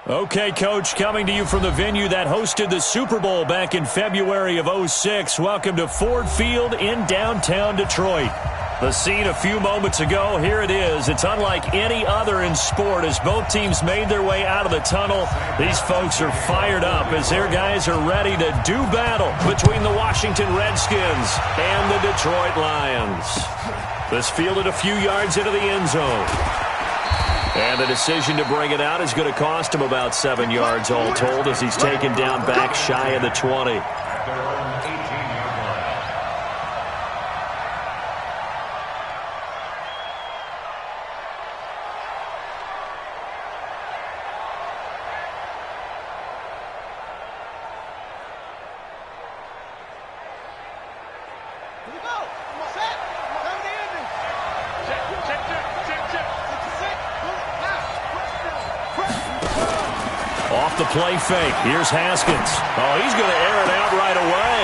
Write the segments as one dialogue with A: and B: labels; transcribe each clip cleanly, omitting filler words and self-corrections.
A: Okay, Coach, coming to you from the venue that hosted the Super Bowl back in February of '06. Welcome to Ford Field in downtown Detroit. The scene a few moments ago, here it is. It's unlike any other in sport as both teams made their way out of the tunnel. These folks are fired up as their guys are ready to do battle between the Washington Redskins and the Detroit Lions. This fielded a few yards into the end zone. And the decision to bring it out is going to cost him about 7 yards all told as he's taken down back shy of the 20. The play fake. Here's Haskins. Oh, he's going to air it out right away.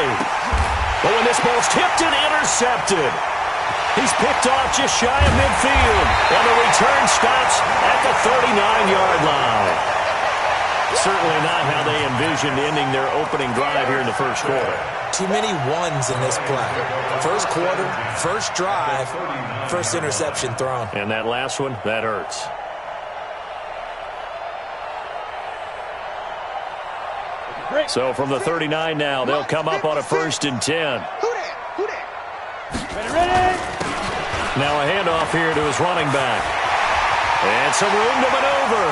A: But when this ball's tipped and intercepted, he's picked off just shy of midfield. And the return stops at the 39-yard line. Certainly not how they envisioned ending their opening drive here in the first quarter.
B: Too many ones in this play. First quarter, first drive, first interception thrown.
A: And that last one, that hurts. So from the 39 now, they'll come up on a 1st and 10. Now a handoff here to his running back. And some room to maneuver.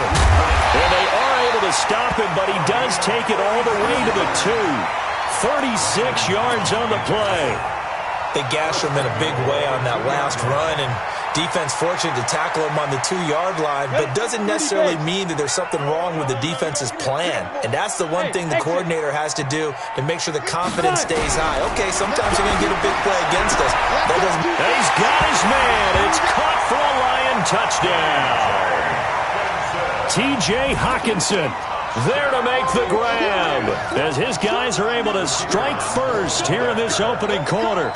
A: And they are able to stop him, but he does take it all the way to the 2. 36 yards on the play.
B: They gashed him in a big way on that last run, and defense fortunate to tackle him on the 2-yard line, but doesn't necessarily mean that there's something wrong with the defense's plan. And that's the one thing the coordinator has to do to make sure the confidence stays high. Okay, sometimes you're going to get a big play against us. That doesn't...
A: He's got his man. It's caught for a Lion touchdown. T.J. Hockenson there to make the grab as his guys are able to strike first here in this opening quarter.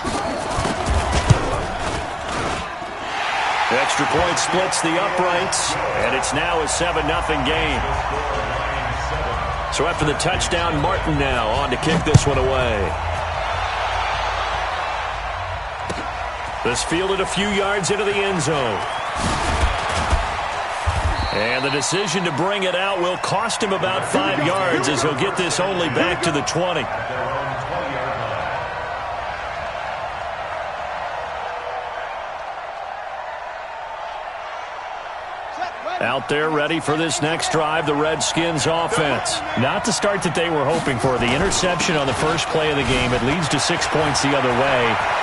A: Extra point splits the uprights, and it's now a 7-0 game. So after the touchdown, Martin now on to kick this one away. This fielded a few yards into the end zone. And the decision to bring it out will cost him about 5 yards as he'll get this only back to the 20. Out there ready for this next drive, the Redskins offense. Not the start that they were hoping for. The interception on the first play of the game, it leads to 6 points the other way.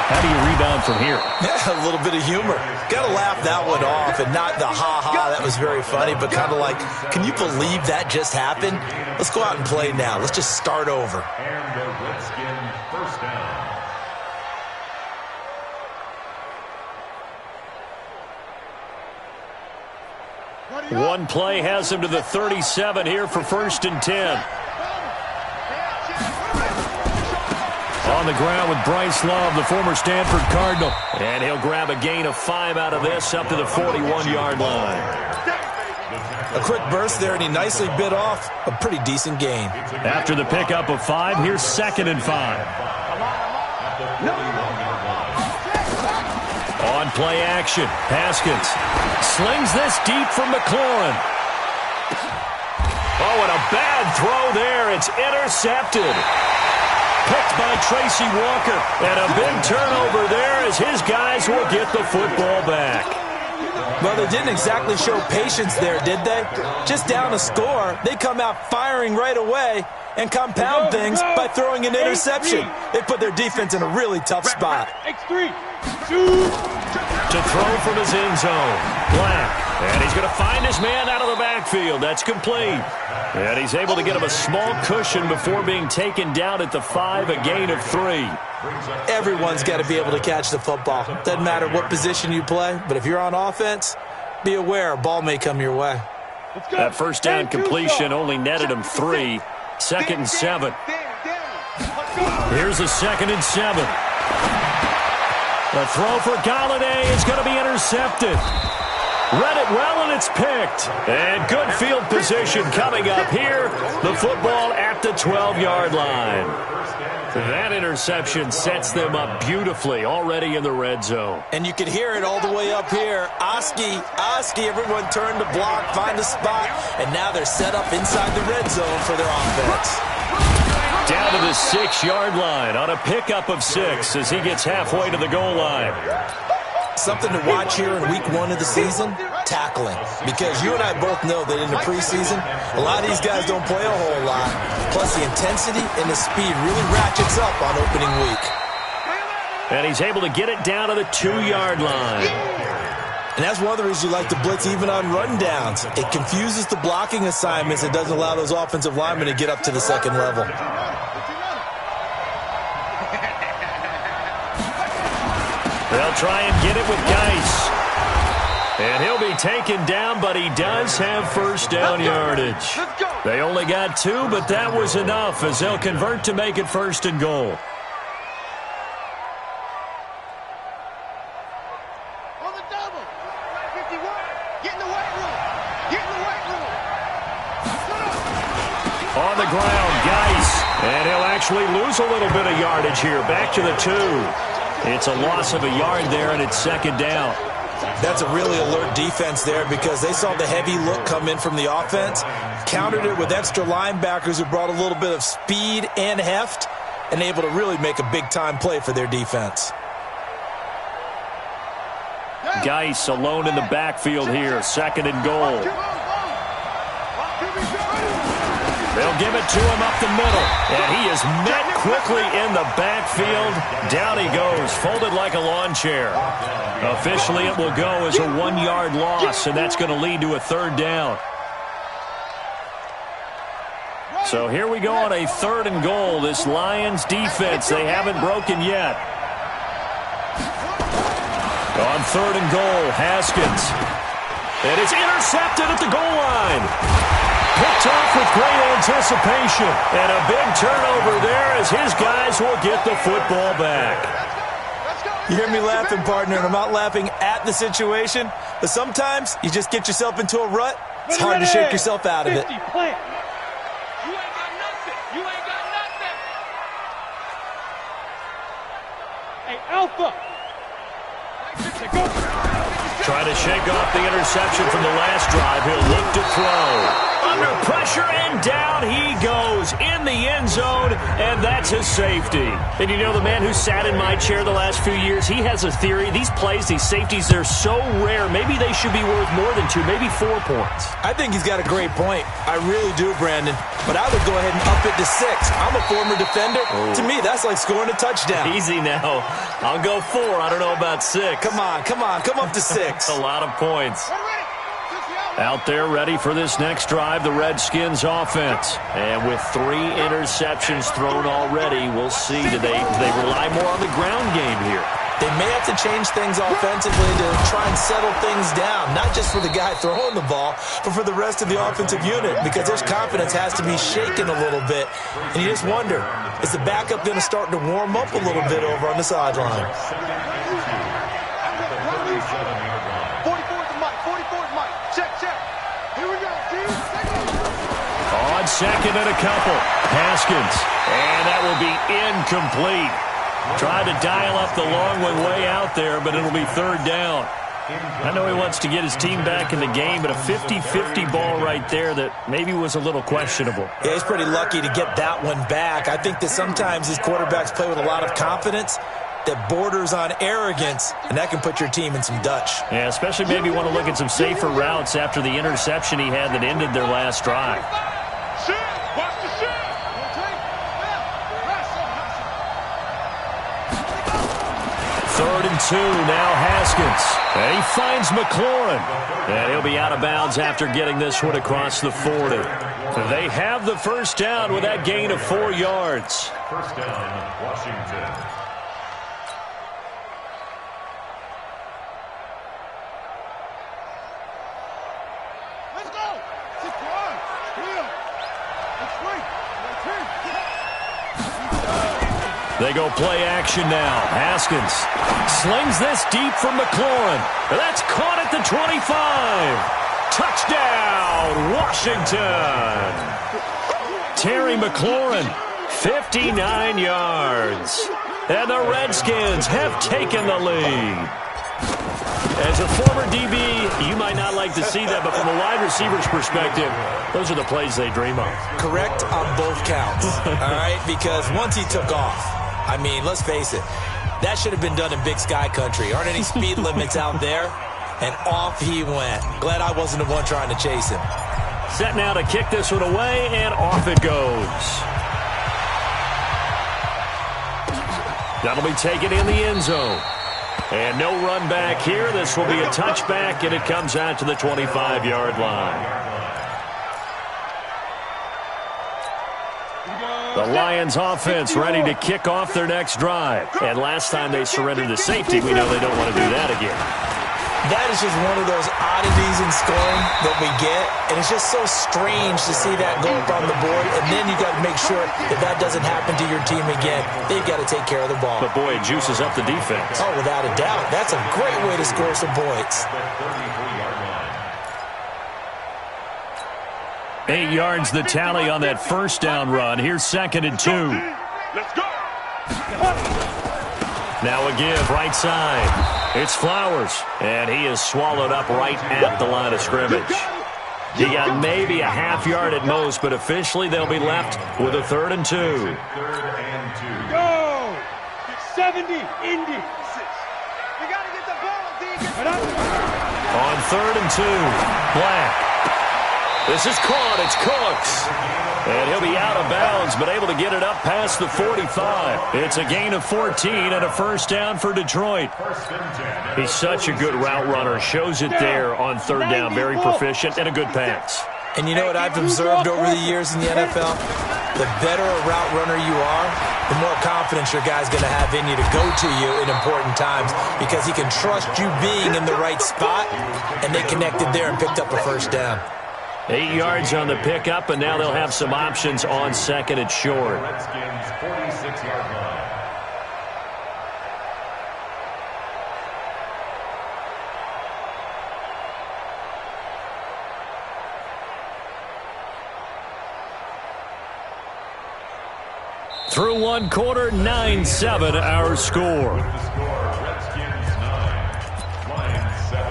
A: How do you rebound from here?
B: Yeah, a little bit of humor. Got to laugh that one off and not the ha-ha. That was very funny, but kind of like, can you believe that just happened? Let's go out and play now. Let's just start over.
C: And the Redskins first down.
A: One play has him to the 37 here for 1st and 10. On the ground with Bryce Love, the former Stanford Cardinal. And he'll grab a gain of 5 out of this up to the 41-yard line.
B: A quick burst there, and he nicely bit off a pretty decent gain.
A: After the pickup of 5, here's 2nd and 5. On play action, Haskins slings this deep from McLaurin. Oh, and a bad throw there. It's intercepted. Picked by Tracy Walker. And a big turnover there as his guys will get the football back.
B: Well, they didn't exactly show patience there, did they? Just down a score, they come out firing right away and compound things by throwing an interception. They put their defense in a really tough spot.
A: To throw from his end zone. Black. And he's going to find his man out of the backfield. That's complete. And he's able to get him a small cushion before being taken down at the 5, a gain of 3.
B: Everyone's got to be able to catch the football. Doesn't matter what position you play, but if you're on offense, be aware a ball may come your way.
A: That first down completion only netted him 3. 2nd and 7. Here's a 2nd and 7. The throw for Galladay is going to be intercepted. Read it well, and it's picked. And good field position coming up here. The football at the 12-yard line. That interception sets them up beautifully already in the red zone.
B: And you can hear it all the way up here. Oski, everyone turned to block, find a spot, and now they're set up inside the red zone for their offense.
A: Down to the 6-yard line on a pickup of 6 as he gets halfway to the goal line.
B: Something to watch here in week 1 of the season, tackling. Because you and I both know that in the preseason, a lot of these guys don't play a whole lot. Plus the intensity and the speed really ratchets up on opening week.
A: And he's able to get it down to the 2-yard line.
B: And that's one of the reasons you like to blitz even on run downs. It confuses the blocking assignments and doesn't allow those offensive linemen to get up to the second level.
A: They'll try and get it with Geis. And he'll be taken down, but he does have first down yardage. They only got 2, but that was enough as they'll convert to make it first and goal.
D: On the double. 51. Get in the weight room. Get in the weight room.
A: On the ground, Geis. And he'll actually lose a little bit of yardage here. Back to the 2. It's a loss of a yard there, and it's second down.
B: That's a really alert defense there because they saw the heavy look come in from the offense, countered it with extra linebackers who brought a little bit of speed and heft, and able to really make a big-time play for their defense.
A: Geis alone in the backfield here, second and goal. They'll give it to him up the middle, and he is met quickly in the backfield. Down he goes, folded like a lawn chair. Officially, it will go as a 1-yard loss, and that's going to lead to a third down. So here we go on a third and goal. This Lions defense, they haven't broken yet. On third and goal, Haskins. And it's intercepted at the goal line. Picked off with great anticipation. And a big turnover there as his guys will get the football back.
B: You hear me laughing, partner, and I'm not laughing at the situation, but sometimes you just get yourself into a rut. It's hard to shake yourself out of it.
D: You ain't got nothing. You ain't got nothing. Hey, Alpha.
A: Trying to shake off the interception from the last drive. He'll look to throw. Under pressure, and down he goes in the end zone, and that's his safety. And you know, the man who sat in my chair the last few years, he has a theory. These plays, these safeties, they're so rare. Maybe they should be worth more than 2, maybe 4 points.
B: I think he's got a great point. I really do, Brandon. But I would go ahead and up it to 6. I'm a former defender. To me, that's like scoring a touchdown.
A: Easy now. I'll go 4. I don't know about 6.
B: Come on. Come up to 6.
A: A lot of points. Out there ready for this next drive, the Redskins offense. And with 3 interceptions thrown already, we'll see. Do they rely more on the ground game here?
B: They may have to change things offensively to try and settle things down, not just for the guy throwing the ball, but for the rest of the offensive unit, because their confidence has to be shaken a little bit. And you just wonder, is the backup going to start to warm up a little bit over on the sideline?
D: 44's Mike. 44's Mike. Check. Here we go.
A: On second and a couple. Haskins. And that will be incomplete. Tried to dial up the long one way out there, but it'll be third down. I know he wants to get his team back in the game, but a 50-50 ball right there that maybe was a little questionable.
B: Yeah, he's pretty lucky to get that one back. I think that sometimes these quarterbacks play with a lot of confidence that borders on arrogance, and that can put your team in some Dutch.
A: Yeah, especially maybe want to look at some safer routes after the interception he had that ended their last drive.
D: Watch the shit.
A: Third and 2, now Haskins. And he finds McLaurin. And he'll be out of bounds after getting this one across the 40. They have the first down with that gain of 4 yards.
C: First down, Washington.
D: Let's go. Just run. Let's wait.
A: They go play action now. Haskins slings this deep from McLaurin. That's caught at the 25. Touchdown, Washington. Terry McLaurin, 59 yards. And the Redskins have taken the lead. As a former DB, you might not like to see that, but from a wide receiver's perspective, those are the plays they dream of.
B: Correct on both counts, all right? Because once he took off, I mean, let's face it, that should have been done in Big Sky Country. Aren't any speed limits out there? And off he went. Glad I wasn't the one trying to chase him.
A: Set now to kick this one away, and off it goes. That'll be taken in the end zone. And no run back here. This will be a touchback, and it comes out to the 25-yard line. The Lions offense ready to kick off their next drive. And last time they surrendered to safety, we know they don't want to do that again.
B: That is just one of those oddities in scoring that we get, and it's just so strange to see that go up on the board, and then you got to make sure that that doesn't happen to your team again. They've got to take care of the ball.
A: But, boy, it juices up the defense.
B: Oh, without a doubt. That's a great way to score some points.
A: 8 yards the tally on that first down run. Here's 2nd and 2.
C: Let's go.
A: Now a give, right side. It's Flowers, and he is swallowed up right at the line of scrimmage. He got maybe a half yard at most, but officially they'll be left with a 3rd and 2.
D: Go! 70, Indy. You got to get the ball, Deacon.
A: On 3rd and 2, Black. This is caught. It's Cooks. And he'll be out of bounds, but able to get it up past the 45. It's a gain of 14 and a first down for Detroit. He's such a good route runner. Shows it there on 3rd down. Very proficient and a good pass.
B: And you know what I've observed over the years in the NFL? The better a route runner you are, the more confidence your guy's going to have in you to go to you in important times because he can trust you being in the right spot, and they connected there and picked up a first down.
A: 8 yards on the pickup, and now they'll have some options on 2nd and short.
C: Redskins 46-yard line.
A: Through one quarter, 9-7 our score.
C: The score, Redskins 9, Lions 7.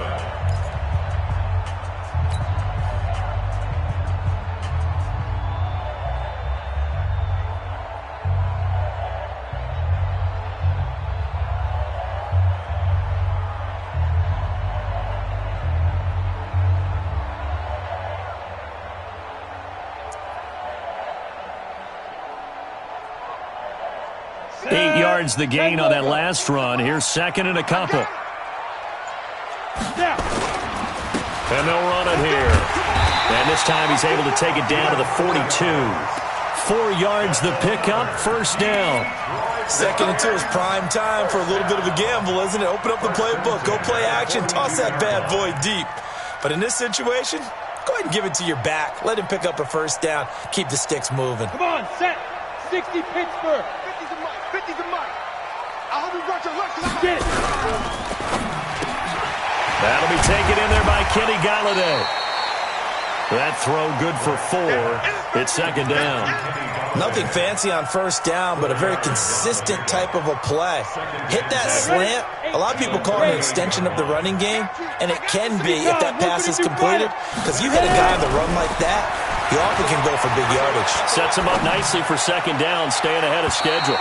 A: The gain on that last run. Here's 2nd and a couple. And they'll run it here. And this time he's able to take it down to the 42. 4 yards the pickup, first down.
B: 2nd and 2 is prime time for a little bit of a gamble, isn't it? Open up the playbook, go play action, toss that bad boy deep. But in this situation, go ahead and give it to your back. Let him pick up a first down. Keep the sticks moving.
D: Come on, set. 60 Pittsburgh. 50's a Mike. 50's a Mike. I hope you brought your luck. Get it.
A: That'll be taken in there by Kenny Galladay. That throw good for 4. It's 2nd down.
B: Nothing fancy on first down, but a very consistent type of a play. Hit that slant. A lot of people call it an extension of the running game, and it can be if that pass is completed, because you hit a guy on the run like that, he often can go for big yardage.
A: Sets him up nicely for 2nd down, staying ahead of schedule.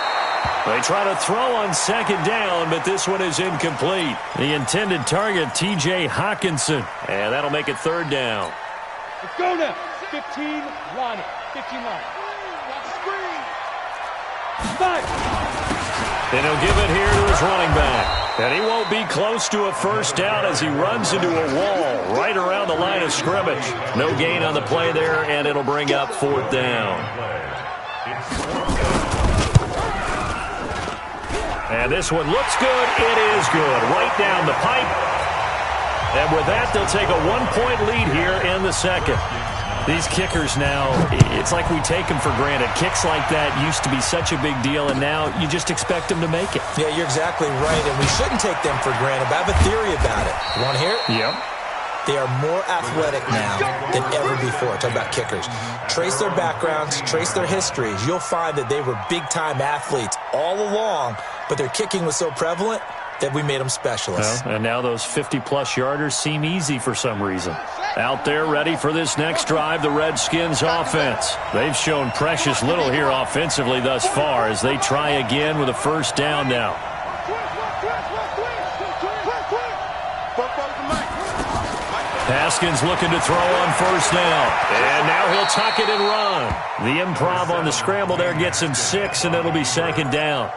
A: They try to throw on 2nd down, but this one is incomplete. The intended target, T.J. Hawkinson, and that'll make it 3rd down.
D: Let's go now. 15, line it. 15 line.
A: And he'll give it here to his running back. And he won't be close to a first down as he runs into a wall right around the line of scrimmage. No gain on the play there, and it'll bring up 4th down. And this one looks good. It is good. Right down the pipe. And with that, they'll take a 1-point lead here in the 2nd. These kickers now, it's like we take them for granted. Kicks like that used to be such a big deal, and now you just expect them to make it.
B: Yeah, you're exactly right, and we shouldn't take them for granted. But I have a theory about it. You want to hear it?
A: Yep.
B: They are more athletic now than ever before. Talk about kickers. Trace their backgrounds, trace their histories. You'll find that they were big-time athletes all along, but their kicking was so prevalent that we made them specialists.
A: Well, and now those 50-plus yarders seem easy for some reason. Out there ready for this next drive, the Redskins offense. They've shown precious little here offensively thus far as they try again with a first down now. Haskins looking to throw on first down. And now he'll tuck it and run. The improv on the scramble there gets him 6, and it'll be second down.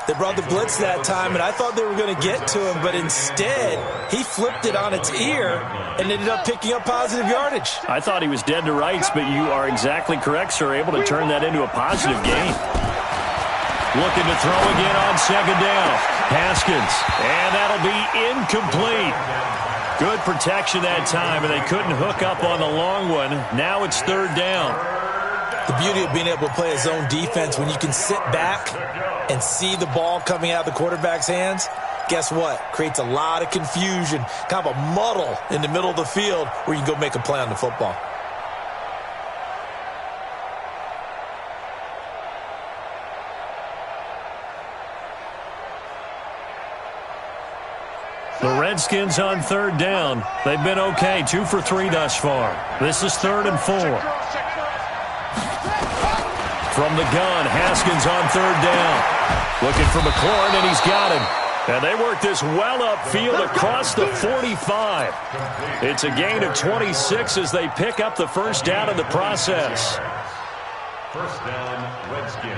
B: They brought the blitz that time, and I thought they were going to get to him, but instead, he flipped it on its ear and ended up picking up positive yardage.
A: I thought he was dead to rights, but you are exactly correct, sir, able to turn that into a positive gain. Looking to throw again on second down. Haskins, and that'll be incomplete. Good protection that time, and they couldn't hook up on the long one. Now it's third down.
B: The beauty of being able to play a zone defense when you can sit back and see the ball coming out of the quarterback's hands, guess what? Creates a lot of confusion, kind of a muddle in the middle of the field where you can go make a play on the football.
A: The Redskins on third down. They've been okay, 2 for 3 thus far. This is 3rd and 4. From the gun, Haskins on third down. Looking for McLaurin, and he's got him. And they work this well upfield across the 45. It's a gain of 26 as they pick up the first down in the process.
C: First down, Redskins.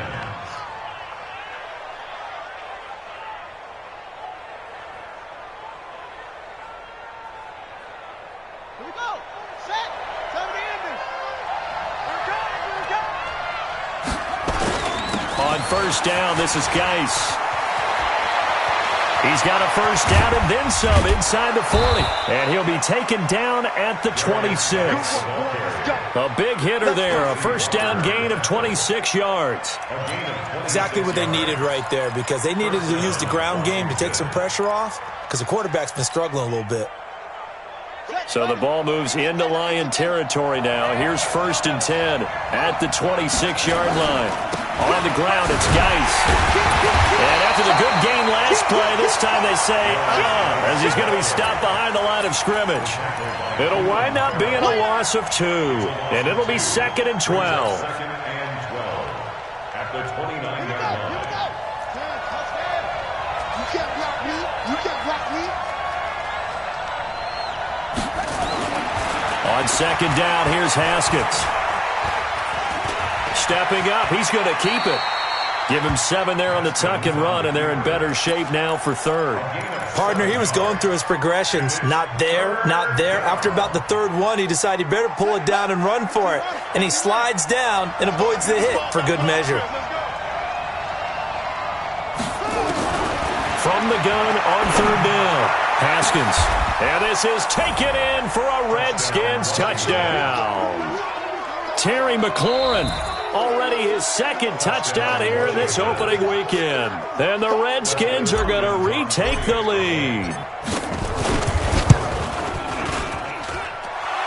D: Here we go. Set. Time to end this. Here we go.
A: On first down, this is Geis. He's got a first down and then some inside the 40. And he'll be taken down at the 26. A big hitter there, a first down gain of 26 yards.
B: Exactly what they needed right there, because they needed to use the ground game to take some pressure off, because the quarterback's been struggling a little bit.
A: So the ball moves into Lion territory now. Here's 1st and 10 at the 26-yard line. On the ground, it's Geis. And after the good game last play, this time they say, as he's going to be stopped behind the line of scrimmage. It'll wind up being a loss of 2, and it'll be 2nd and 12.
C: At the 29-yard line.
D: You can't block me. You can't block me.
A: On second down, here's Haskins. Stepping up, he's going to keep it. Give him 7 there on the tuck and run, and they're in better shape now for 3rd.
B: Partner, he was going through his progressions. Not there, not there. After about the 3rd one, he decided he better pull it down and run for it. And he slides down and avoids the hit for good measure.
A: From the gun on 3rd down, Haskins. And this is taken in for a Redskins touchdown. Terry McLaurin, already his 2nd touchdown here in this opening weekend. And the Redskins are going to retake the lead.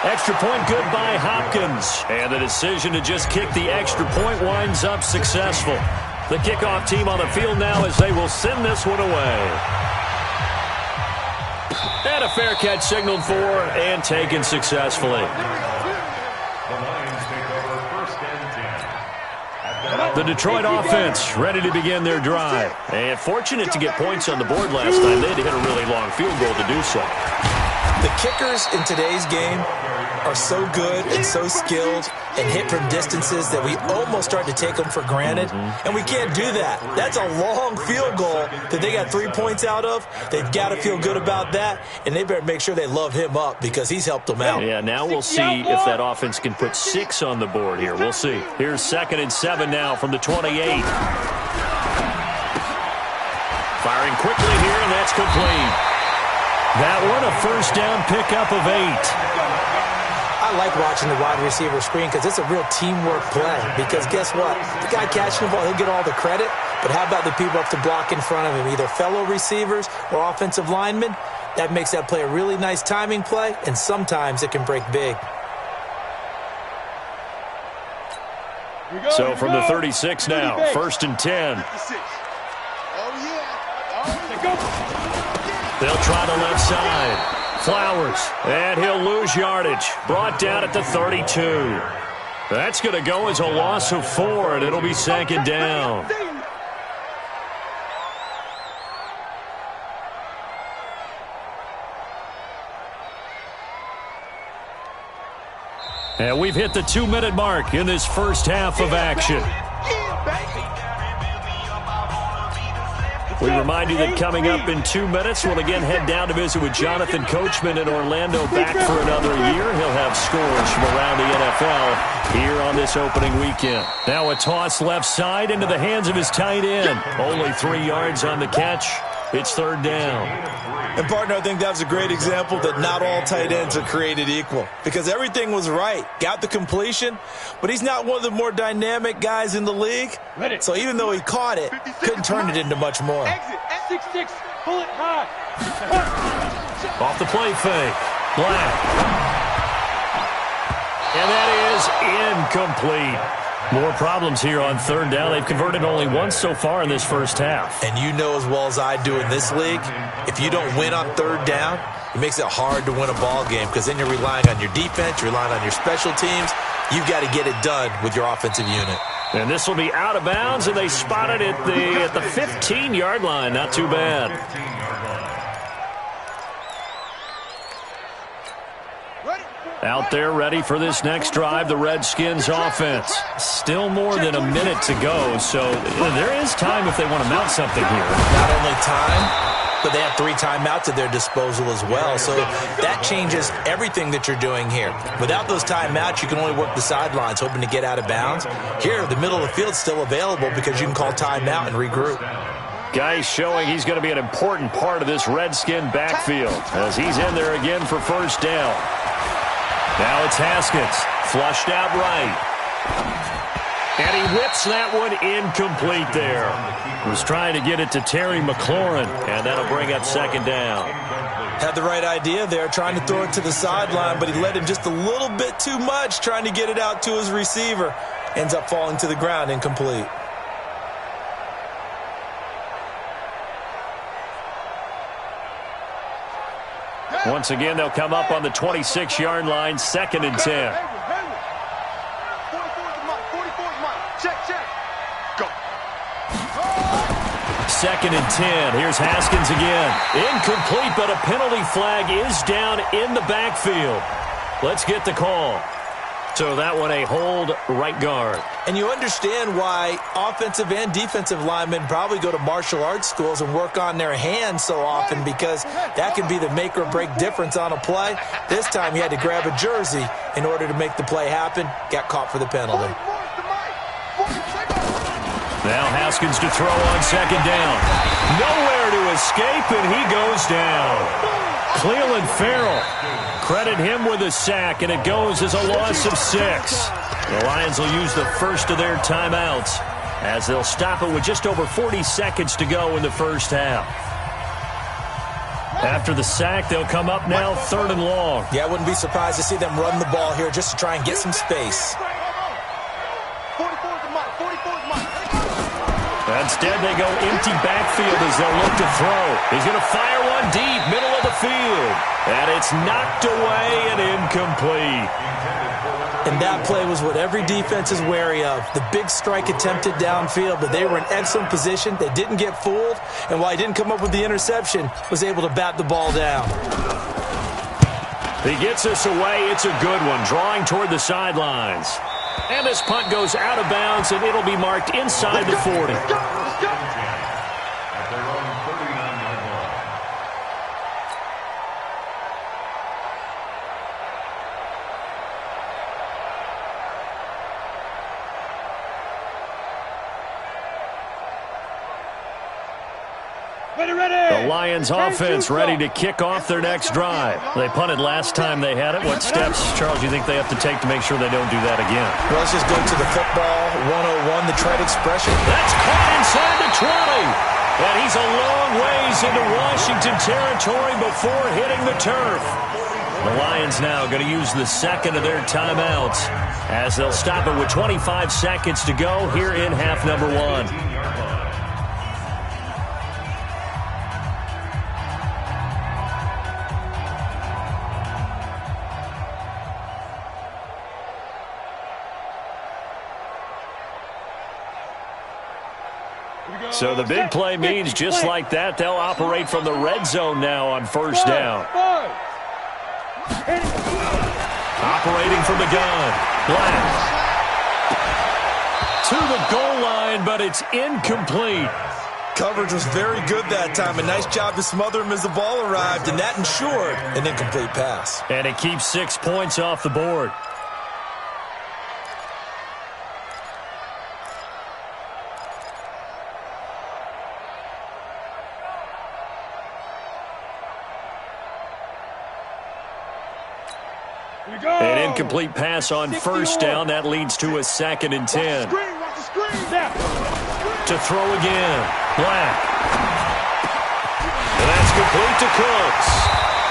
A: Extra point good by Hopkins. And the decision to just kick the extra point winds up successful. The kickoff team on the field now as they will send this one away. And a fair catch signaled for and taken successfully. The Detroit offense ready to begin their drive. And fortunate to get points on the board last time. They had to hit a really long field goal to do so.
B: The kickers in today's game are so good and so skilled and hit from distances that we almost start to take them for granted. And we can't do that. That's a long field goal that they got 3 points out of. They've got to feel good about that, and they better make sure they love him up because he's helped them out.
A: Yeah, now we'll see if that offense can put 6 on the board here. We'll see. Here's 2nd and 7 now from the 28. Firing quickly here, and that's complete. That one a first down pickup of 8.
B: I I like watching the wide receiver screen because it's a real teamwork play. Because guess what? The guy catching the ball, he'll get all the credit. But how about the people up to block in front of him, either fellow receivers or offensive linemen? That makes that play a really nice timing play, and sometimes it can break big.
A: So from the 36 now, 1st and 10. They'll try the left side. Flowers, and he'll lose yardage. Brought down at the 32. That's going to go as a loss of 4, and it'll be 2nd down. And we've hit the 2-minute mark in this first half of action. We remind you that coming up in 2 minutes, we'll again head down to visit with Jonathan Coachman in Orlando, back for another year. He'll have scores from around the NFL here on this opening weekend. Now a toss left side into the hands of his tight end. Only 3 yards on the catch. It's 3rd down.
B: And, partner, I think that was a great example that not all tight ends are created equal because everything was right. Got the completion, but he's not one of the more dynamic guys in the league. So even though he caught it, couldn't turn it into much more.
D: Exit, 6-6, pull it high.
A: Off the play fake. Black. And that is incomplete. More problems here on 3rd down. They've converted only once so far in this first half.
B: And you know as well as I do in this league, if you don't win on 3rd down, it makes it hard to win a ball game because then you're relying on your defense, you're relying on your special teams. You've got to get it done with your offensive unit.
A: And this will be out of bounds, and they spot it at the 15-yard line. Not too bad. Out there ready for this next drive, the Redskins offense. Still more than a minute to go, so there is time if they want to mount something here.
B: Not only time, but they have 3 timeouts at their disposal as well, so that changes everything that you're doing here. Without those timeouts, you can only work the sidelines, hoping to get out of bounds. Here, the middle of the field's still available because you can call timeout and regroup.
A: Guy showing he's going to be an important part of this Redskin backfield as he's in there again for 1st down. Now it's Haskins, flushed out right. And he whips that one incomplete there. Was trying to get it to Terry McLaurin, and that'll bring up 2nd down.
B: Had the right idea there, trying to throw it to the sideline, but he let him just a little bit too much, trying to get it out to his receiver. Ends up falling to the ground, incomplete.
A: Once again, they'll come up on the 26-yard line, 2nd and 10. 2nd and 10. Here's Haskins again. Incomplete, but a penalty flag is down in the backfield. Let's get the call. So that one a hold right guard.
B: And you understand why offensive and defensive linemen probably go to martial arts schools and work on their hands so often because that can be the make or break difference on a play. This time he had to grab a jersey in order to make the play happen. Got caught for the penalty.
A: Now Haskins to throw on 2nd down. Nowhere to escape, and he goes down. Cleveland Farrell. Credit him with a sack, and it goes as a loss of 6. The Lions will use the first of their timeouts as they'll stop it with just over 40 seconds to go in the first half. After the sack, they'll come up now 3rd and long.
B: Yeah, I wouldn't be surprised to see them run the ball here just to try and get some space.
A: Instead, they go empty backfield as they'll look to throw. He's going to fire one deep, middle of the field. And it's knocked away and incomplete.
B: And that play was what every defense is wary of. The big strike attempted downfield, but they were in excellent position. They didn't get fooled. And while he didn't come up with the interception, was able to bat the ball down.
A: He gets us away. It's a good one, drawing toward the sidelines. And this punt goes out of bounds, and it'll be marked inside the 40. The Lions offense ready to kick off their next drive. They punted last time they had it. What steps, Charles, you think they have to take to make sure they don't do that again?
B: Well, let's just go to the football 101, the trade expression.
A: That's caught inside the 20. And he's a long ways into Washington territory before hitting the turf. The Lions now going to use the second of their timeouts as they'll stop it with 25 seconds to go here in half number 1. So the big play means just like that, they'll operate from the red zone now on first down. Operating from the gun. Black. To the goal line, but it's incomplete.
B: Coverage was very good that time. A nice job to smother him as the ball arrived, and that ensured an incomplete pass.
A: And it keeps 6 points off the board. An incomplete pass on first down. That leads to a 2nd and 10. To throw again. Black. And that's complete to Cooks.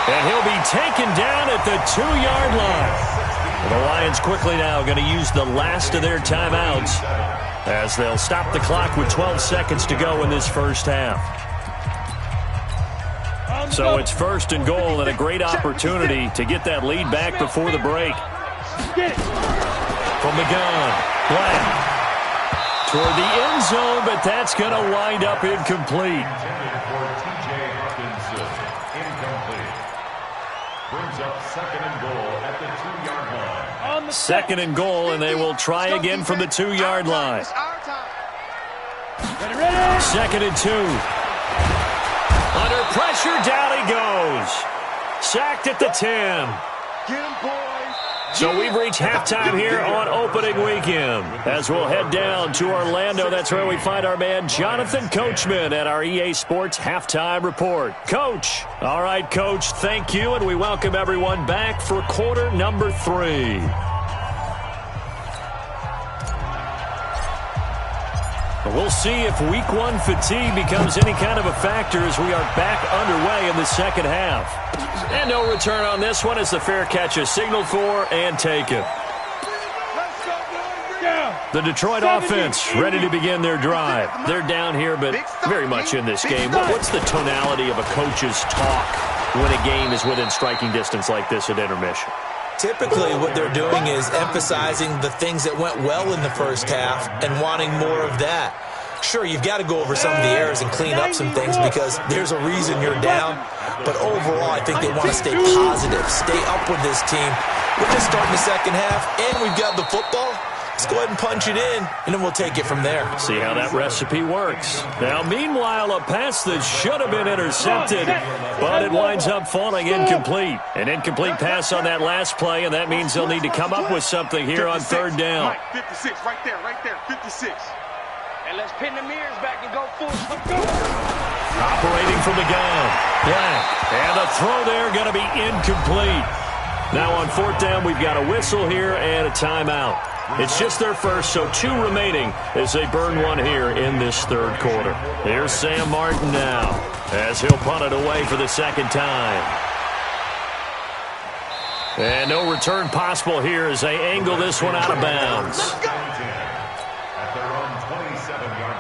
A: And he'll be taken down at the 2-yard line. And the Lions quickly now going to use the last of their timeouts as they'll stop the clock with 12 seconds to go in this first half. So it's 1st and goal and a great opportunity to get that lead back before the break. From the gun, Black. Toward the end zone, but that's going to wind up incomplete.
C: Brings up 2nd and goal at the 2-yard line.
A: 2nd and goal, and they will try again from the 2-yard line. 2nd and 2. Under pressure, down he goes. Sacked at the 10. So we've reached halftime here on opening weekend. As we'll head down to Orlando, that's where we find our man Jonathan Coachman at our EA Sports Halftime Report. Coach. All right, Coach, thank you, and we welcome everyone back for quarter number 3. We'll see if week 1 fatigue becomes any kind of a factor as we are back underway in the second half. And no return on this one as the fair catch is signaled for and taken. The Detroit offense ready to begin their drive. They're down here, but very much in this game. What's the tonality of a coach's talk when a game is within striking distance like this at intermission?
B: Typically, what they're doing is emphasizing the things that went well in the first half and wanting more of that. Sure, you've got to go over some of the errors and clean up some things because there's a reason you're down. But overall, I think they want to stay positive, stay up with this team. We're just starting the second half, and we've got the football. Let's go ahead and punch it in, and then we'll take it from there.
A: See how that recipe works. Now, meanwhile, a pass that should have been intercepted, but it winds up falling incomplete. An incomplete pass on that last play, and that means they'll need to come up with something here on 3rd down.
D: 56, right there, 56. And let's pin the mirrors back and go full.
A: Operating from the gun. Black. And the throw there going to be incomplete. Now on 4th down, we've got a whistle here and a timeout. It's just their first, so 2 remaining as they burn one here in this 3rd quarter. Here's Sam Martin now as he'll punt it away for the 2nd time. And no return possible here as they angle this one out of bounds.
C: At their own 27-yard line.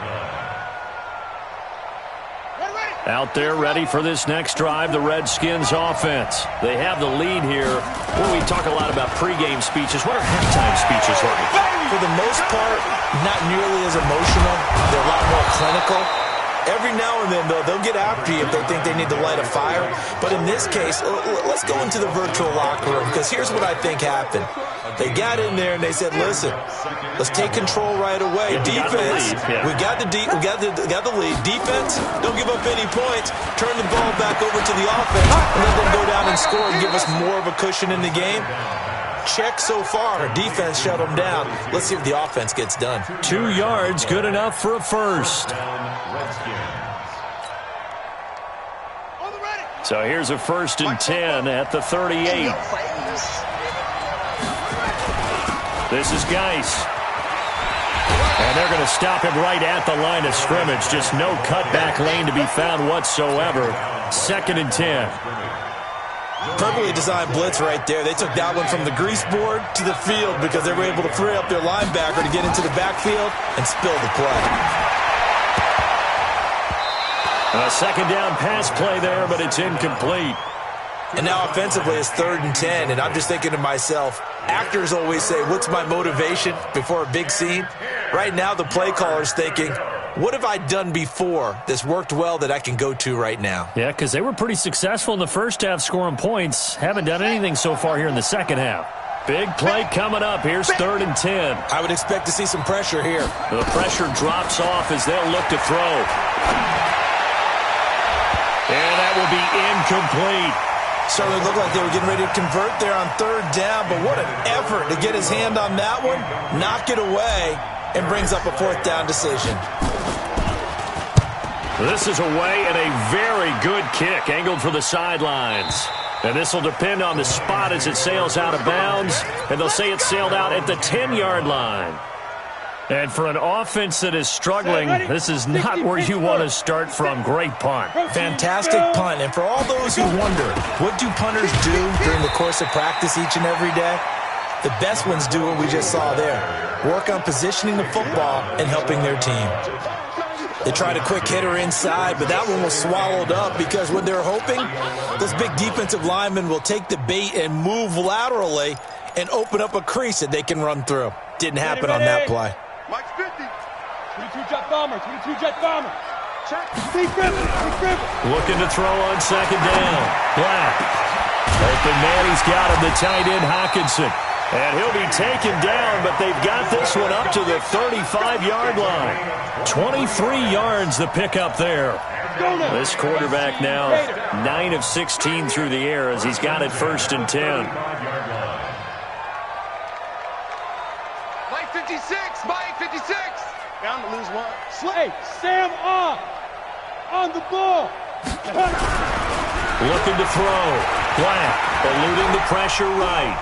A: Out there ready for this next drive, the Redskins offense. They have the lead here. Well, we talk a lot about pregame speeches. What are halftime speeches like?
B: For the most part, not nearly as emotional. They're a lot more clinical. Every now and then, though, they'll get after you if they think they need to light a fire. But in this case, let's go into the virtual locker room because here's what I think happened. They got in there and they said, listen, let's take control right away. Defense, we got the lead. Defense, don't give up any points. Turn the ball back over to the offense and let them go down and score and give us more of a cushion in the game. Check so far. Defense shut them down. Let's see if the offense gets done.
A: 2 yards, good enough for a first. So here's a 1st and 10 at the 38. This is Geis. And they're going to stop him right at the line of scrimmage. Just no cutback lane to be found whatsoever. 2nd and 10.
B: Perfectly designed blitz right there. They took that one from the grease board to the field because they were able to free up their linebacker to get into the backfield and spill the play.
A: A 2nd down pass play there, but it's incomplete.
B: And now offensively it's 3rd and 10, and I'm just thinking to myself, actors always say, what's my motivation before a big scene? Right now the play caller's thinking, what have I done before that's worked well that I can go to right now?
A: Yeah, because they were pretty successful in the first half scoring points. Haven't done anything so far here in the second half. Big play coming up. Here's 3rd and 10.
B: I would expect to see some pressure here.
A: The pressure drops off as they'll look to throw. And that will be incomplete.
B: Certainly looked like they were getting ready to convert there on 3rd down, but what an effort to get his hand on that one, knock it away, and brings up a 4th down decision.
A: This is away and a very good kick, angled for the sidelines. And this will depend on the spot as it sails out of bounds, and they'll say it sailed out at the 10-yard line. And for an offense that is struggling, this is not where you want to start from. Great punt.
B: Fantastic punt. And for all those who wonder, what do punters do during the course of practice each and every day? The best ones do what we just saw there. Work on positioning the football and helping their team. They tried a quick hitter inside, but that one was swallowed up because when they're hoping, those big defensive linemen will take the bait and move laterally and open up a crease that they can run through. Didn't happen on that play.
D: Mike's 50.
E: 22 jet bomber, 22 jet bomber. Check. Steve Griffin.
A: Looking to throw on 2nd down. Black. Open man, he's got him, the tight end Hockenson. And he'll be taken down, but they've got this one up to the 35-yard line. 23 yards the pickup there. This quarterback now 9 of 16 through the air as he's got it 1st and 10.
D: Mike 56. Mike 56. Down to lose 1.
E: Slay. Sam off. On the ball.
A: Looking to throw. Black eluding the pressure right.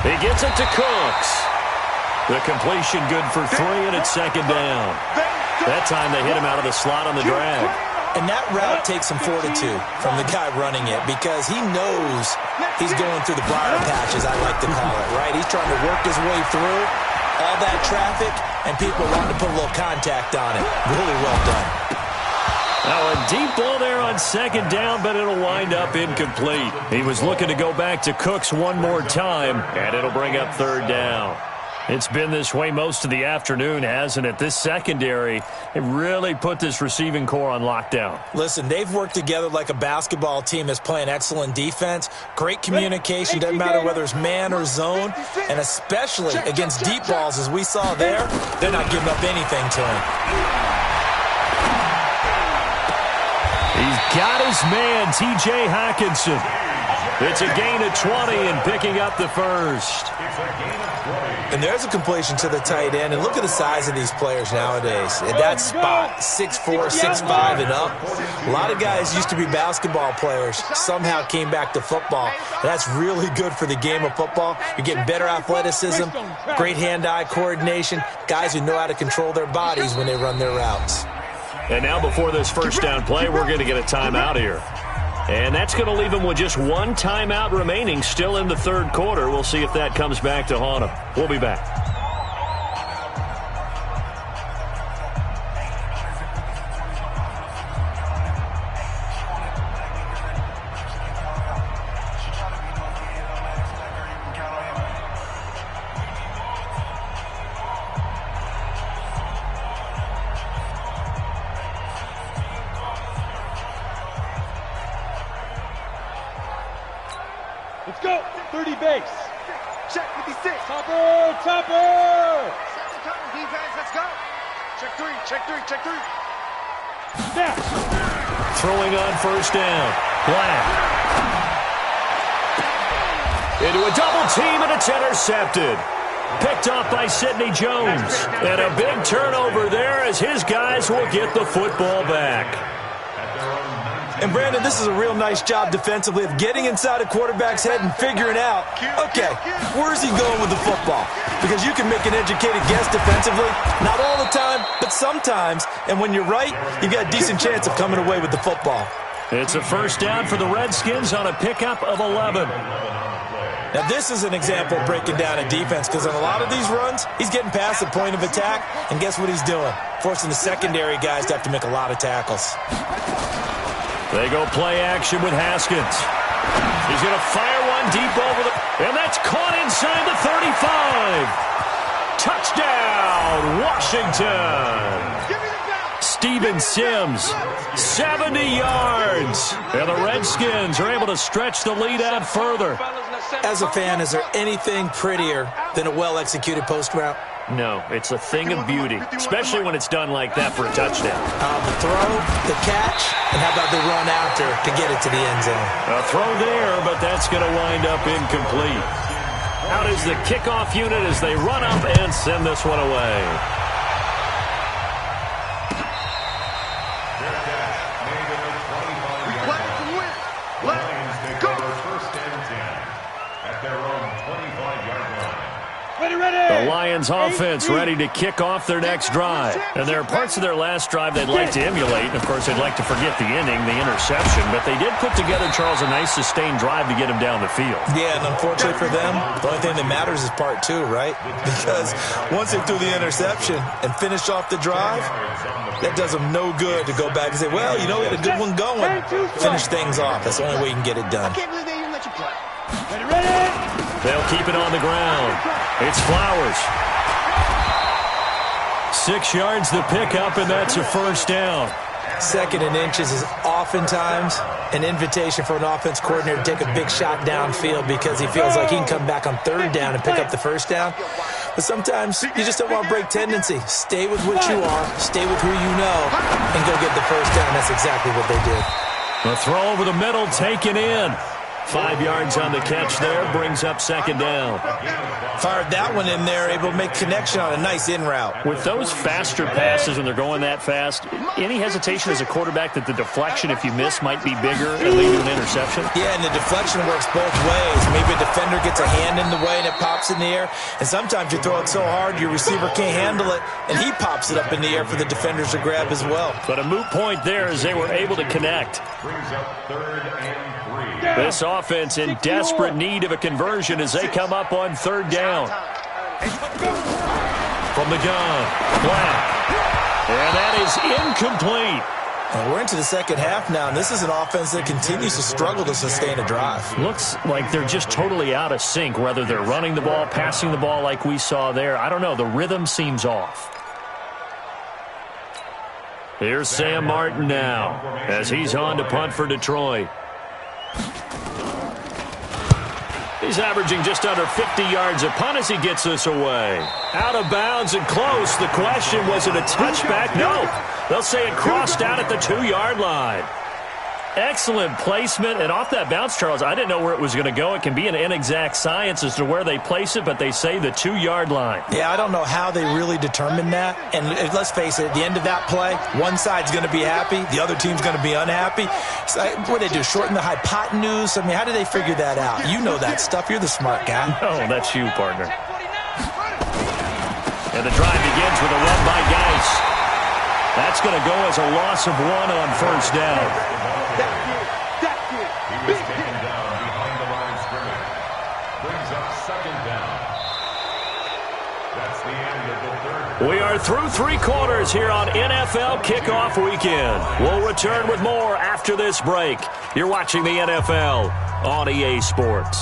A: He gets it to Cooks. The completion good for 3, and it's 2nd down. That time they hit him out of the slot on the drag.
B: And that route takes some fortitude from the guy running it because he knows he's going through the briar patch, as I like to call it, right? He's trying to work his way through all that traffic, and people want to put a little contact on it. Really well done.
A: Now a deep ball there on 2nd down, but it'll wind up incomplete. He was looking to go back to Cooks one more time, and it'll bring up 3rd down. It's been this way most of the afternoon, hasn't it? This secondary, it really put this receiving core on lockdown.
B: Listen, they've worked together like a basketball team that's playing excellent defense. Great communication, doesn't matter whether it's man or zone, and especially against deep balls as we saw there, they're not giving up anything to him.
A: He's got his man, T.J. Hockenson. It's a gain of 20 and picking up the 1st.
B: And there's a completion to the tight end. And look at the size of these players nowadays. At that spot, 6'4", 6'5", and up. A lot of guys used to be basketball players, somehow came back to football. And that's really good for the game of football. You're getting better athleticism, great hand-eye coordination, guys who know how to control their bodies when they run their routes.
A: And now before this 1st down play, we're going to get a timeout here. And that's going to leave them with just 1 timeout remaining still in the 3rd quarter. We'll see if that comes back to haunt them. We'll be back.
E: Let's go. 30 base.
D: Check 56.
E: Topper.
D: Set the tone, defense. Let's go. Check 3. Check 3. Check 3.
E: Snap.
A: Throwing on 1st down. Black. Into a double team, and it's intercepted. Picked off by Sidney Jones. And a big turnover there as his guys will get the football back.
B: And, Brandon, this is a real nice job defensively of getting inside a quarterback's head and figuring out, okay, where's he going with the football? Because you can make an educated guess defensively, not all the time, but sometimes. And when you're right, you've got a decent chance of coming away with the football.
A: It's a first down for the Redskins on a pickup of 11.
B: Now, this is an example of breaking down a defense because on a lot of these runs, he's getting past the point of attack, and guess what he's doing? Forcing the secondary guys to have to make a lot of tackles.
A: They go play action with Haskins. He's going to fire one deep over the... And that's caught inside the 35. Touchdown, Washington. Steven Sims, 70 yards. And the Redskins are able to stretch the lead out further.
B: As a fan, is there anything prettier than a well-executed post route?
A: No, it's a thing of beauty, especially when it's done like that for a touchdown.
B: The throw, the catch, and how about the run after to get it to the end zone?
A: A throw there, but that's going to wind up incomplete. Out is the kickoff unit as they run up and send this one away. The Lions offense ready to kick off their next drive. And there are parts of their last drive they'd like to emulate. And, of course, they'd like to forget the inning, the interception. But they did put together, Charles, a nice sustained drive to get him down the field.
B: Yeah, and unfortunately for them, the only thing that matters is part two, right? Because once they threw the interception and finished off the drive, that does them no good to go back and say, well, you know, we had a good one going. Finish things off. That's the only way you can get it done.
D: I can't believe they even let you play.
E: Ready?
A: They'll keep it on the ground. It's Flowers. 6 yards the pickup, and that's a first down.
B: Second and inches is oftentimes an invitation for an offense coordinator to take a big shot downfield because he feels like he can come back on third down and pick up the first down. But sometimes you just don't want to break tendency. Stay with what you are, stay with who you know, and go get the first down. That's exactly what they did.
A: The throw over the middle taken in. 5 yards on the catch there, brings up second down.
B: Fired that one in there, able to make connection on a nice in route.
A: With those faster passes when they're going that fast, any hesitation as a quarterback that the deflection, if you miss, might be bigger and lead to an interception?
B: Yeah, and the deflection works both ways. Maybe a defender gets a hand in the way and it pops in the air, and sometimes you throw it so hard your receiver can't handle it, and he pops it up in the air for the defenders to grab as well.
A: But a moot point there as they were able to connect.
C: Brings up 3rd and 3.
A: This offense in desperate need of a conversion as they come up on third down. From the gun, Black. And that is incomplete.
B: And we're into the second half now, and this is an offense that continues to struggle to sustain a drive.
A: Looks like they're just totally out of sync, whether they're running the ball, passing the ball like we saw there. I don't know. The rhythm seems off. Here's Sam Martin now as he's on to punt for Detroit. He's averaging just under 50 yards a punt as he gets this away. Out of bounds and close. The question, was it a touchback? No. They'll say it crossed out at the 2-yard line. Excellent placement, and off that bounce, Charles, I didn't know where it was going to go. It can be an inexact science as to where they place it, but they say the 2-yard line.
B: Yeah, I don't know how they really determined that. And let's face it, at the end of that play, one side's going to be happy, the other team's going to be unhappy. So, what do they do, shorten the hypotenuse? I mean, how do they figure that out? You know that stuff. You're the smart guy.
A: Oh, that's you, partner. And the drive begins with a run by Geis. That's going to go as a loss of 1 on first down.
C: He was taken down behind the line of scrimmage. Brings up 2nd down. That's the end of the 3rd.
A: We are through 3 quarters here on NFL Kickoff Weekend. We'll return with more after this break. You're watching the NFL on EA Sports.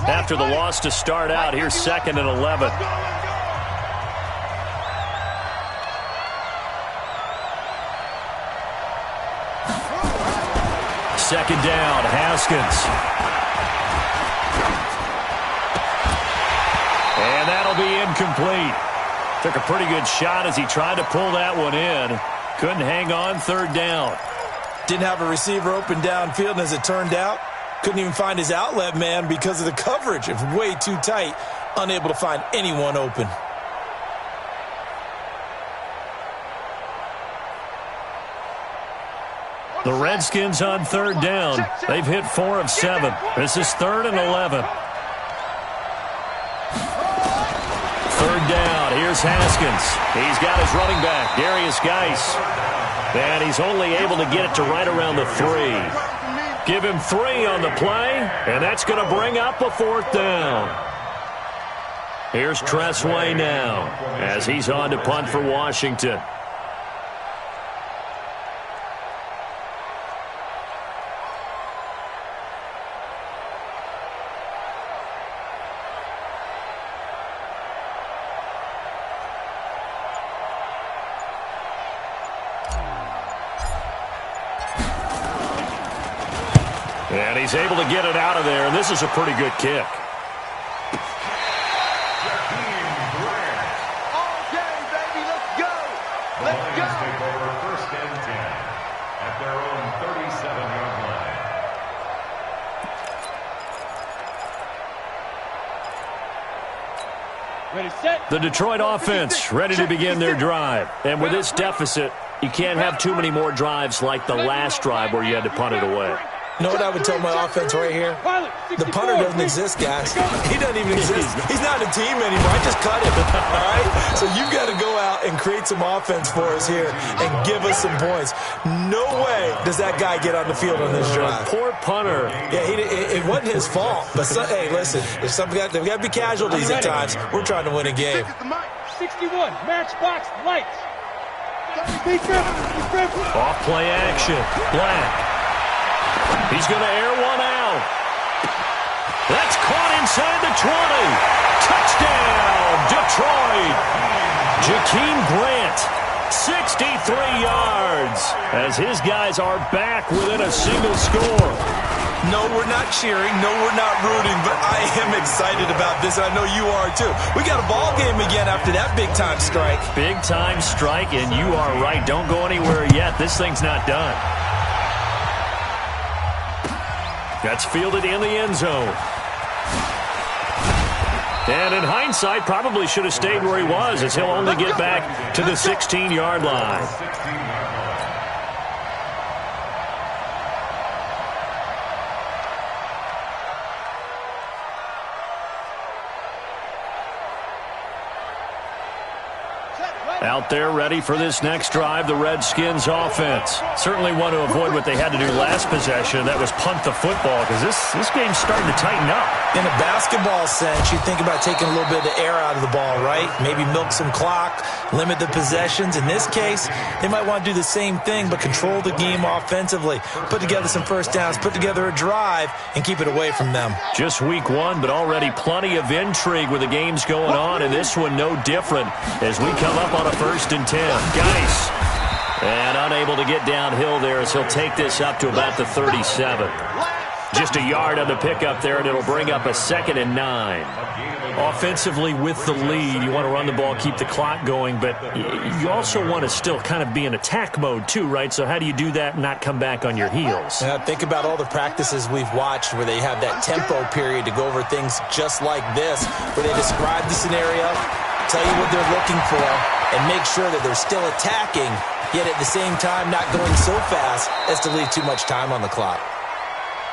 A: After the loss to start out, here's 2nd and 11. Second down, Haskins. And that'll be incomplete. Took a pretty good shot as he tried to pull that one in. Couldn't hang on, third down.
B: Didn't have a receiver open downfield, and as it turned out, couldn't even find his outlet man because of the coverage. It was way too tight, unable to find anyone open.
A: The Redskins on third down. They've hit 4 of 7. This is 3rd and 11. Third down. Here's Haskins. He's got his running back, Darius Geis. And he's only able to get it to right around the 3. Give him 3 on the play, and that's going to bring up a 4th down. Here's Tressway now as he's on to punt for Washington. And he's able to get it out of there, and this is a pretty good kick.
D: All day, baby, let's go. Let's go.
C: Take over 1st and 10 at their own 37-yard line.
E: Ready, set.
A: The Detroit offense ready to begin their drive. And with this deficit, you can't have too many more drives like the last drive where you had to punt it away.
B: You know what I would tell my offense right here? The punter doesn't exist, guys. He doesn't even exist. He's not a team anymore. I just cut him, all right? So you've got to go out and create some offense for us here and give us some points. No way does that guy get on the field on this drive.
A: Poor punter.
B: Yeah, it wasn't his fault. But, hey, listen, there's got to be casualties at times. We're trying to win a game.
E: 61, matchbox, lights.
A: Off play action. Black. He's going to air one out. That's caught inside the 20. Touchdown, Detroit. Jakeem Grant, 63 yards, as his guys are back within a single score.
B: No, we're not cheering. No, we're not rooting, but I am excited about this. I know you are, too. We got a ball game again after that big-time strike.
A: Big-time strike, and you are right. Don't go anywhere yet. This thing's not done. That's fielded in the end zone. And in hindsight, probably should have stayed where he was, as he'll only get back to the 16-yard line. Out there ready for this next drive, the Redskins offense. Certainly want to avoid what they had to do last possession. That was punt the football, because this game's starting to tighten up.
B: In a basketball sense, you think about taking a little bit of the air out of the ball, right? Maybe milk some clock, limit the possessions. In this case, they might want to do the same thing, but control the game offensively. Put together some first downs, put together a drive, and keep it away from them.
A: Just week 1, but already plenty of intrigue with the games going on, and this one no different as we come up on a 1st and 10. Geis. And unable to get downhill there as he'll take this up to about the 37. Just a yard on the pickup there, and it'll bring up a 2nd and 9. Offensively with the lead, you want to run the ball, keep the clock going, but you also want to still kind of be in attack mode too, right? So how do you do that and not come back on your heels?
B: Yeah, think about all the practices we've watched where they have that tempo period to go over things just like this, where they describe the scenario, tell you what they're looking for, and make sure that they're still attacking, yet at the same time not going so fast as to leave too much time on the clock.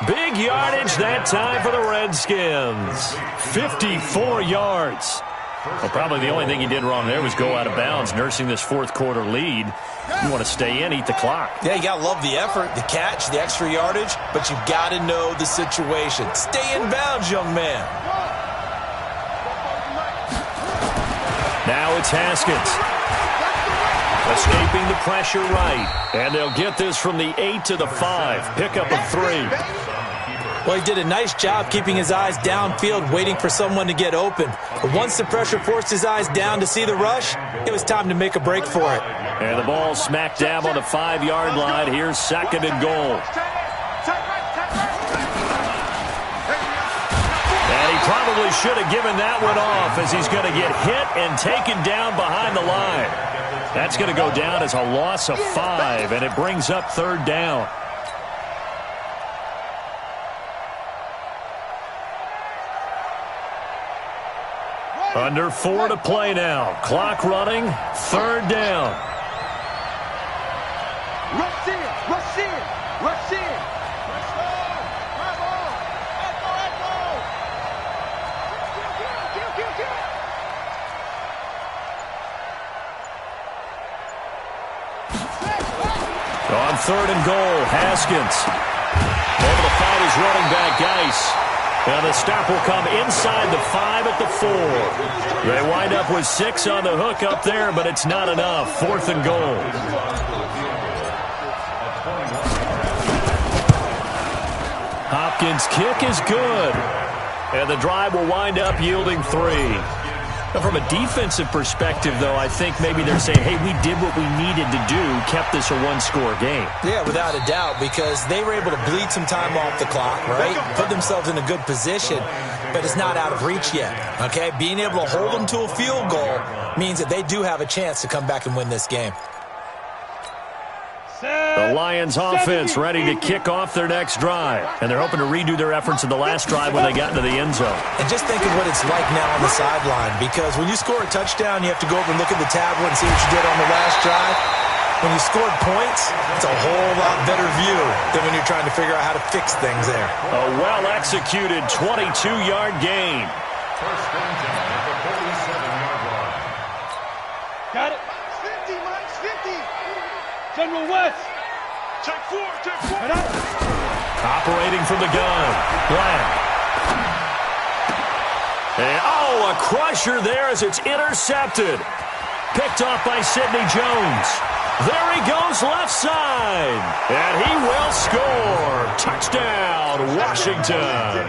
A: Big yardage that time for the Redskins. 54 yards. Well, probably the only thing he did wrong there was go out of bounds, nursing this 4th quarter lead. You want to stay in, eat the clock.
B: Yeah, you got to love the effort, the catch, the extra yardage, but you got to know the situation. Stay in bounds, young man.
A: Now it's Haskins. Escaping the pressure right. And they'll get this from the 8 to the 5. Pickup of 3.
B: Well, he did a nice job keeping his eyes downfield, waiting for someone to get open. But once the pressure forced his eyes down to see the rush, it was time to make a break for it.
A: And the ball smack dab on the 5-yard line. Here's 2nd and goal. And he probably should have given that one off, as he's going to get hit and taken down behind the line. That's going to go down as a loss of 5, and it brings up 3rd down. Under 4 to play now. Clock running. 3rd down.
D: Rush in. Rush in. Rush in. Let's go. Come on. Echo. Kill.
A: On 3rd and goal, Haskins. Over to find his running back, Geis. Now the stop will come inside the 5 at the 4. They wind up with 6 on the hook up there, but it's not enough. 4th and goal. Hopkins' kick is good. And the drive will wind up yielding 3. Now, from a defensive perspective, though, I think maybe they're saying, hey, we did what we needed to do, kept this a one-score game.
B: Yeah, without a doubt, because they were able to bleed some time off the clock, right? Put themselves in a good position, but it's not out of reach yet, okay? Being able to hold them to a field goal means that they do have a chance to come back and win this game.
A: The Lions offense ready to kick off their next drive. And they're hoping to redo their efforts in the last drive when they got into the end zone.
B: And just think of what it's like now on the sideline, because when you score a touchdown, you have to go over and look at the tablet and see what you did on the last drive. When you scored points, it's a whole lot better view than when you're trying to figure out how to fix things there.
A: A well-executed 22-yard gain.
C: First and 10 at the 47-yard line.
E: Got it.
D: 50, Mike's 50.
E: General West.
D: Check 4.
E: Right out.
A: Operating from the gun. Black. And, a crusher there as it's intercepted. Picked off by Sidney Jones. There he goes left side. And he will score. Touchdown, Washington.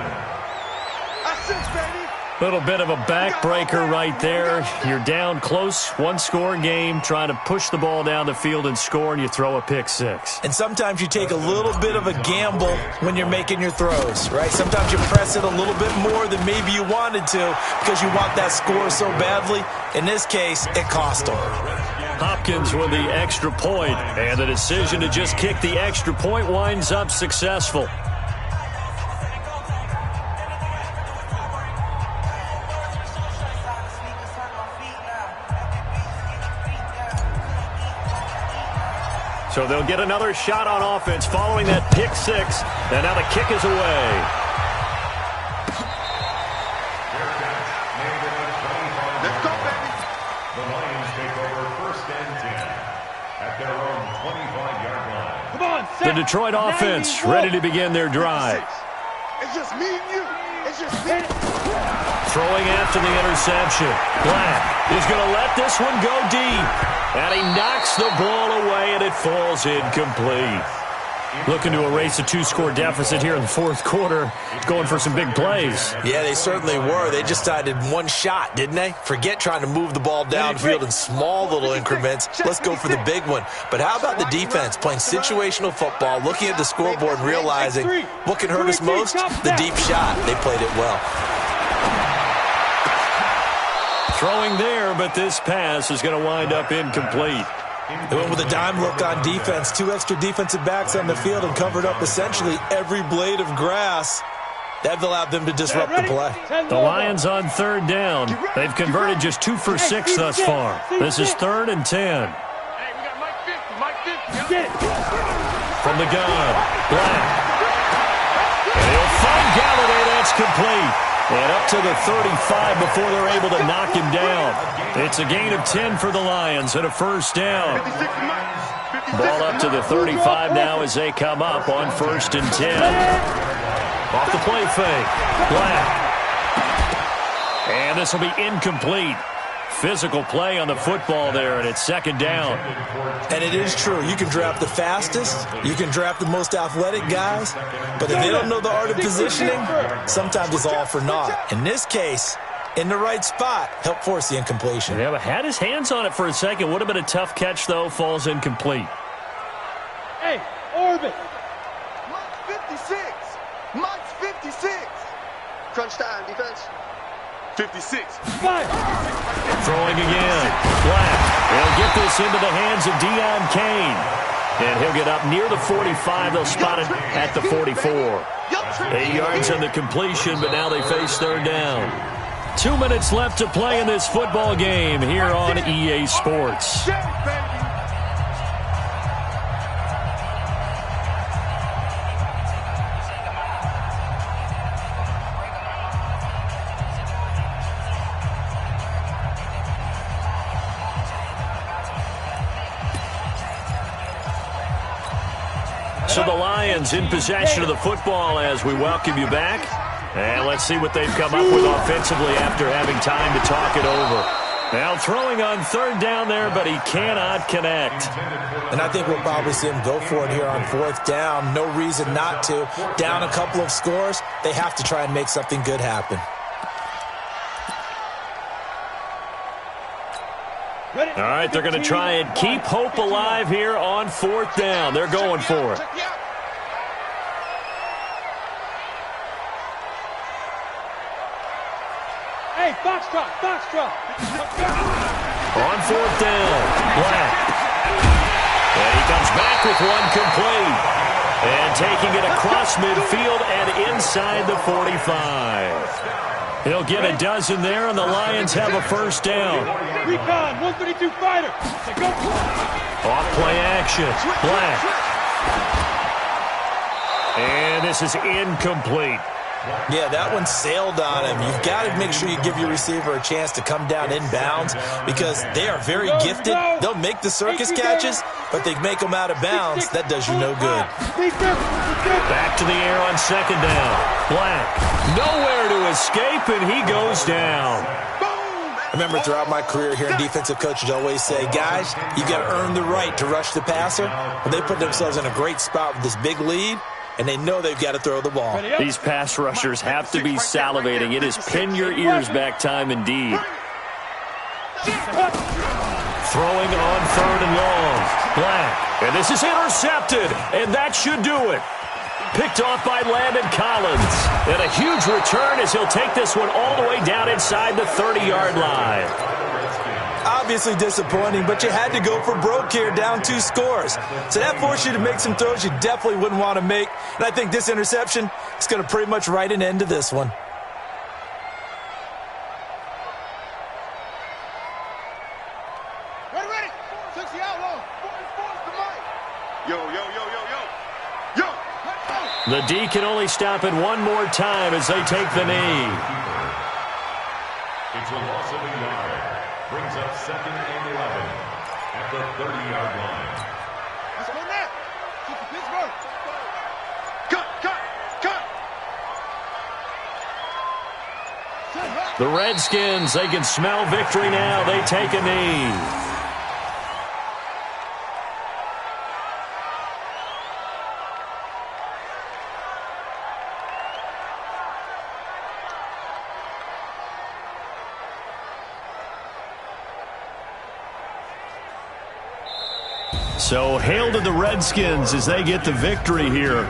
D: Assist, baby.
A: Little bit of a backbreaker right there. You're down close, one-score game, trying to push the ball down the field and score, and you throw a pick six.
B: And sometimes you take a little bit of a gamble when you're making your throws, right? Sometimes you press it a little bit more than maybe you wanted to because you want that score so badly. In this case, it cost them.
A: Hopkins with the extra point, and the decision to just kick the extra point winds up successful. So they'll get another shot on offense following that pick six. And now the kick is away.
D: Let's go, baby.
C: The Lions take over first and 10 at their own 25-yard line.
E: Come on,
A: The Detroit offense ready to begin their drive.
D: It's just me and you. It's just me.
A: Throwing after the interception. Black is going to let this one go deep. And he knocks the ball away, and it falls incomplete. Looking to erase a two-score deficit here in the fourth quarter. Going for some big plays.
B: Yeah, they certainly were. They just decided one shot, didn't they? Forget trying to move the ball downfield in small little increments. Let's go for the big one. But how about the defense playing situational football, looking at the scoreboard and realizing what can hurt us most? The deep shot. They played it well.
A: Throwing there, but this pass is going to wind up incomplete.
B: They went with a dime look on defense. Two extra defensive backs on the field and covered up essentially every blade of grass. That allowed them to disrupt the play.
A: The Lions on third down. They've converted just 2 for 6 thus far. This is 3rd and 10.
D: Hey, we got Mike 50.
E: Get it.
A: From the gun, Black. And he'll find Galladay. That's complete. And up to the 35 before they're able to knock him down. It's a gain of 10 for the Lions and a first down.
D: 56, Mike.
A: Ball up to the 35 now as they come up on 1st and 10. Off the play fake. Black. And this will be incomplete. Physical play on the football there, and it's 2nd down.
B: And it is true. You can draft the fastest. You can draft the most athletic guys. But if they don't know the art of positioning, sometimes it's all for naught. In this case, in the right spot, help force the incompletion.
A: Yeah, but had his hands on it for a second. Would have been a tough catch, though. Falls incomplete.
E: Hey, orbit.
D: Mike's 56. Mike's 56. Crunch time, defense. 56.
E: Fire.
A: Throwing again. Black. He'll get this into the hands of Deion Kane. And he'll get up near the 45. They'll spot it at the 44. 8 yards on the completion, but now they face 3rd down. 2 minutes left to play in this football game here on EA Sports. So the Lions in possession of the football as we welcome you back. And let's see what they've come up with offensively after having time to talk it over. Now throwing on third down there, but he cannot connect.
B: And I think we'll probably see him go for it here on fourth down. No reason not to. Down a couple of scores, they have to try and make something good happen.
A: All right, they're going to try and keep hope alive here on fourth down. They're going for it.
E: Hey, foxtrot, foxtrot.
A: On fourth down, Black. And he comes back with one complete. And taking it across midfield and inside the 45. He'll get a dozen there, and the Lions have a first down.
E: Recon, 132 fighter. Go.
A: Off play action, Black. And this is incomplete.
B: Yeah, that one sailed on him. You've got to make sure you give your receiver a chance to come down inbounds because they are very gifted. They'll make the circus catches, but they make them out of bounds. That does you no good.
A: Back to the air on second down. Black, nowhere to escape, and he goes down.
B: I remember throughout my career hearing defensive coaches always say, guys, you got to earn the right to rush the passer. And they put themselves in a great spot with this big lead, and they know they've got to throw the ball.
A: These pass rushers have to be salivating. It is pin your ears back time indeed. Throwing on third and long. Black. And this is intercepted, and that should do it. Picked off by Landon Collins. And a huge return as he'll take this one all the way down inside the 30-yard line.
B: Obviously disappointing, but you had to go for broke here, down 2 scores. So that forced you to make some throws you definitely wouldn't want to make. And I think this interception is going to pretty much write an end to this one.
D: Ready. 60 outlaw. Yo, yo, yo, yo, yo. Yo.
A: The D can only stop it one more time as they take the knee.
C: It's a loss of a yard. Brings up 2nd and 11 at the 30-yard line.
D: Let's go now. Pittsburgh. Cut.
A: The Redskins, they can smell victory now. They take a knee. So hail to the Redskins as they get the victory here.